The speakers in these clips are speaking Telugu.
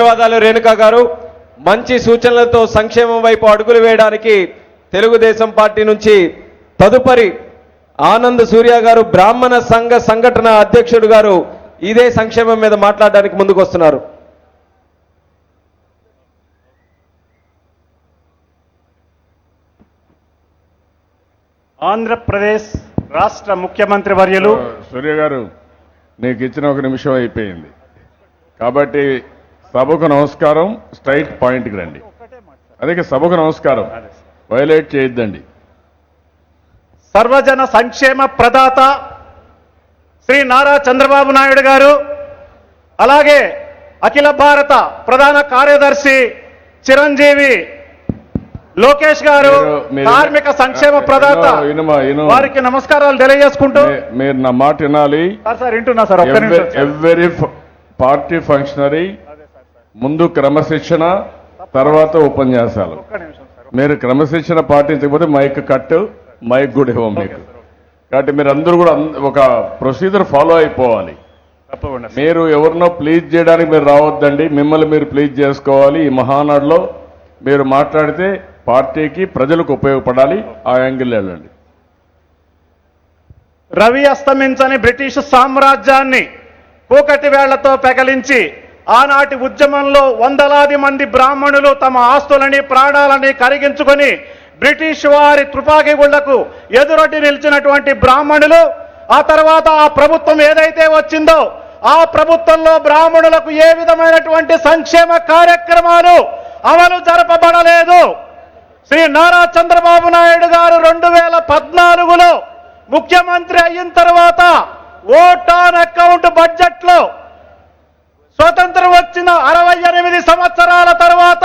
ధన్యవాదాలు రేణుకా గారు. మంచి సూచనలతో సంక్షేమం వైపు అడుగులు వేయడానికి తెలుగుదేశం పార్టీ నుంచి తదుపరి ఆనంద్ సూర్య గారు బ్రాహ్మణ సంఘ సంఘటన అధ్యక్షుడు గారు ఇదే సంక్షేమం మీద మాట్లాడడానికి ముందుకు వస్తున్నారు. ఆంధ్రప్రదేశ్ రాష్ట్ర ముఖ్యమంత్రి వర్యులు సూర్య గారు, నీకు ఇచ్చిన ఒక నిమిషం అయిపోయింది కాబట్టి సభకు నమస్కారం, స్ట్రైట్ పాయింట్కి రండి. అదే సభకు నమస్కారం, వైలేట్ చేయొద్దండి. సర్వజన సంక్షేమ ప్రదాత శ్రీ నారా చంద్రబాబు నాయుడు గారు, అలాగే అఖిల భారత ప్రధాన కార్యదర్శి చిరంజీవి లోకేష్ గారు, కార్మిక సంక్షేమ ప్రదాత, వారికి నమస్కారాలు తెలియజేసుకుంటూ మీరు నా మాట వినాలి. సార్ వింటున్నా సార్. ఎవ్రీ పార్టీ ఫంక్షనరీ ముందు క్రమశిక్షణ, తర్వాత ఉపన్యాసాలు. మీరు క్రమశిక్షణ పాటించకపోతే మైక్ కట్, మైక్ కూడా ఇవ్వం మీకు. కాబట్టి మీరు అందరూ కూడా ఒక ప్రొసీజర్ ఫాలో అయిపోవాలి. మీరు ఎవరినో ప్లీజ్ చేయడానికి మీరు రావద్దండి, మిమ్మల్ని మీరు ప్లీజ్ చేసుకోవాలి. ఈ మహానాడులో మీరు మాట్లాడితే పార్టీకి ప్రజలకు ఉపయోగపడాలి, ఆ యాంగిల్ వెళ్ళండి. రవి అస్తమించని బ్రిటిష్ సామ్రాజ్యాన్ని కూకటి వేళ్లతో పెకలించి ఆనాటి ఉద్యమంలో వందలాది మంది బ్రాహ్మణులు తమ ఆస్తులని ప్రాణాలని కరిగించుకొని బ్రిటిష్ వారి తుపాకీ గుళ్లకు ఎదురొడ్డి నిలిచినటువంటి బ్రాహ్మణులు, ఆ తర్వాత ఆ ప్రభుత్వం ఏదైతే వచ్చిందో ఆ ప్రభుత్వంలో బ్రాహ్మణులకు ఏ విధమైనటువంటి సంక్షేమ కార్యక్రమాలు అమలు జరపబడలేదు. శ్రీ నారా చంద్రబాబు నాయుడు గారు 2014లో ముఖ్యమంత్రి అయిన తర్వాత ఓట్ ఆన్ అకౌంట్ బడ్జెట్ లో స్వతంత్రం వచ్చిన 68 సంవత్సరాల తర్వాత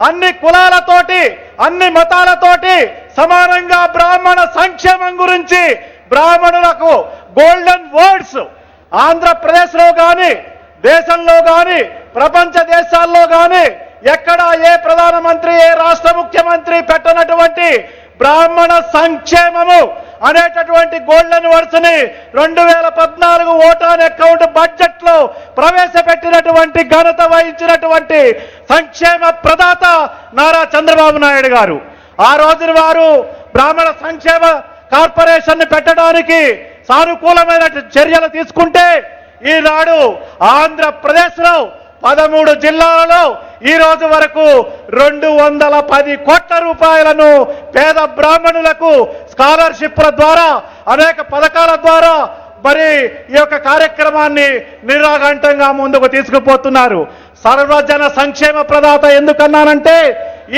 అన్ని కులాలతోటి అన్ని మతాలతోటి సమానంగా బ్రాహ్మణ సంక్షేమం గురించి బ్రాహ్మణులకు గోల్డెన్ వర్డ్స్ ఆంధ్రప్రదేశ్లో కానీ దేశంలో కానీ ప్రపంచ దేశాల్లో కానీ ఎక్కడ ఏ ప్రధానమంత్రి ఏ రాష్ట్ర ముఖ్యమంత్రి పెట్టనటువంటి బ్రాహ్మణ సంక్షేమము అనేటటువంటి గోల్డెన్ వర్డ్స్ ని 2014 ఓట్ ఆన్ అకౌంట్ బడ్జెట్ లో ప్రవేశపెట్టినటువంటి ఘనత వహించినటువంటి సంక్షేమ ప్రదాత నారా చంద్రబాబు నాయుడు గారు. ఆ రోజున వారు బ్రాహ్మణ సంక్షేమ కార్పొరేషన్ ని పెట్టడానికి సానుకూలమైన చర్యలు తీసుకుంటే ఈనాడు ఆంధ్రప్రదేశ్ లో 13 జిల్లాలలో ఈ రోజు వరకు 210 కోట్ల రూపాయలను పేద బ్రాహ్మణులకు స్కాలర్షిప్ల ద్వారా అనేక పథకాల ద్వారా మరి ఈ యొక్క కార్యక్రమాన్ని నిరాఘంటంగా ముందుకు తీసుకుపోతున్నారు. సర్వజన సంక్షేమ ప్రదాత ఎందుకన్నానంటే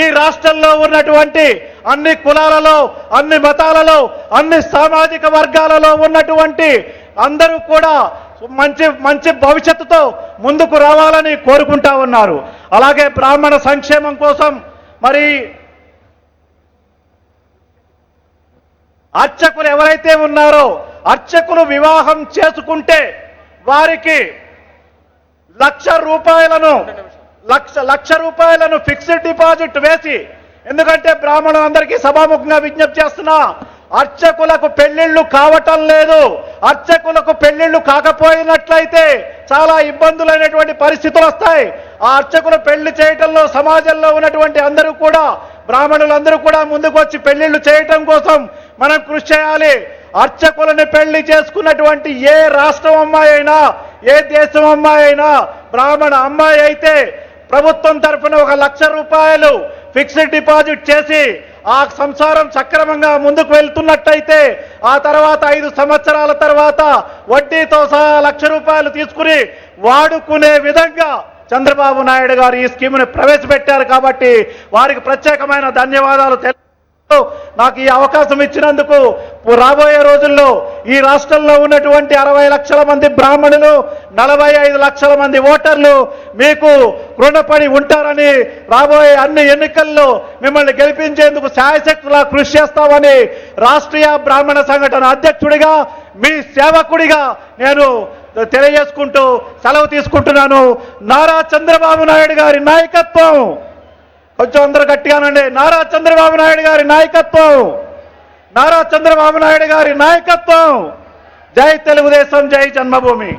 ఈ రాష్ట్రంలో ఉన్నటువంటి అన్ని కులాలలో అన్ని మతాలలో అన్ని సామాజిక వర్గాలలో ఉన్నటువంటి అందరూ కూడా మంచి మంచి భవిష్యత్తుతో ముందుకు రావాలని కోరుకుంటా ఉన్నారు. అలాగే బ్రాహ్మణ సంక్షేమం కోసం మరి అర్చకులు ఎవరైతే ఉన్నారో అర్చకులు వివాహం చేసుకుంటే వారికి లక్ష రూపాయలను ఫిక్స్డ్ డిపాజిట్ వేసి, ఎందుకంటే బ్రాహ్మణులందరికీ సభాముఖంగా విజ్ఞప్తి చేస్తున్నా, అర్చకులకు పెళ్లిళ్లు కావటం లేదు. అర్చకులకు పెళ్లిళ్లు కాకపోయినట్లయితే చాలా ఇబ్బందులైనటువంటి పరిస్థితులు వస్తాయి. ఆ అర్చకులు పెళ్లి చేయటంలో సమాజంలో ఉన్నటువంటి అందరూ కూడా బ్రాహ్మణులందరూ కూడా ముందుకు వచ్చి పెళ్లిళ్లు చేయటం కోసం మనం కృషి చేయాలి. అర్చకులని పెళ్లి చేసుకున్నటువంటి ఏ రాష్ట్రం అమ్మాయి అయినా ఏ దేశం అమ్మాయి అయినా బ్రాహ్మణ అమ్మాయి అయితే ప్రభుత్వం తరఫున 1 లక్ష రూపాయలు ఫిక్స్డ్ డిపాజిట్ చేసి ఆ సంసారం సక్రమంగా ముందుకు వెళ్తున్నట్టయితే ఆ తర్వాత 5 సంవత్సరాల తర్వాత వడ్డీతో సహా 1 లక్ష రూపాయలు తీసుకుని వాడుకునే విధంగా చంద్రబాబు నాయుడు గారు ఈ స్కీమ్ని ప్రవేశపెట్టారు. కాబట్టి వారికి ప్రత్యేకమైన ధన్యవాదాలు తెలుపుతూ నాకు ఈ అవకాశం ఇచ్చినందుకు రాబోయే రోజుల్లో ఈ రాష్ట్రంలో ఉన్నటువంటి 60 లక్షల మంది బ్రాహ్మణులు 45 లక్షల మంది ఓటర్లు మీకు రుణపడి ఉంటారని, రాబోయే అన్ని ఎన్నికల్లో మిమ్మల్ని గెలిపించేందుకు శాయశక్తులా కృషి చేస్తామని రాష్ట్రీయ బ్రాహ్మణ సంఘటన అధ్యక్షుడిగా మీ సేవకుడిగా నేను తెలియజేసుకుంటూ సెలవు తీసుకుంటున్నాను. నారా చంద్రబాబు నాయుడు గారి నాయకత్వం, కొంచెం అందరూ గట్టిగానండి, నారా చంద్రబాబు నాయుడు గారి నాయకత్వం, నారా చంద్రబాబు నాయుడు గారి నాయకత్వం. జై తెలుగుదేశం, జై జన్మభూమి.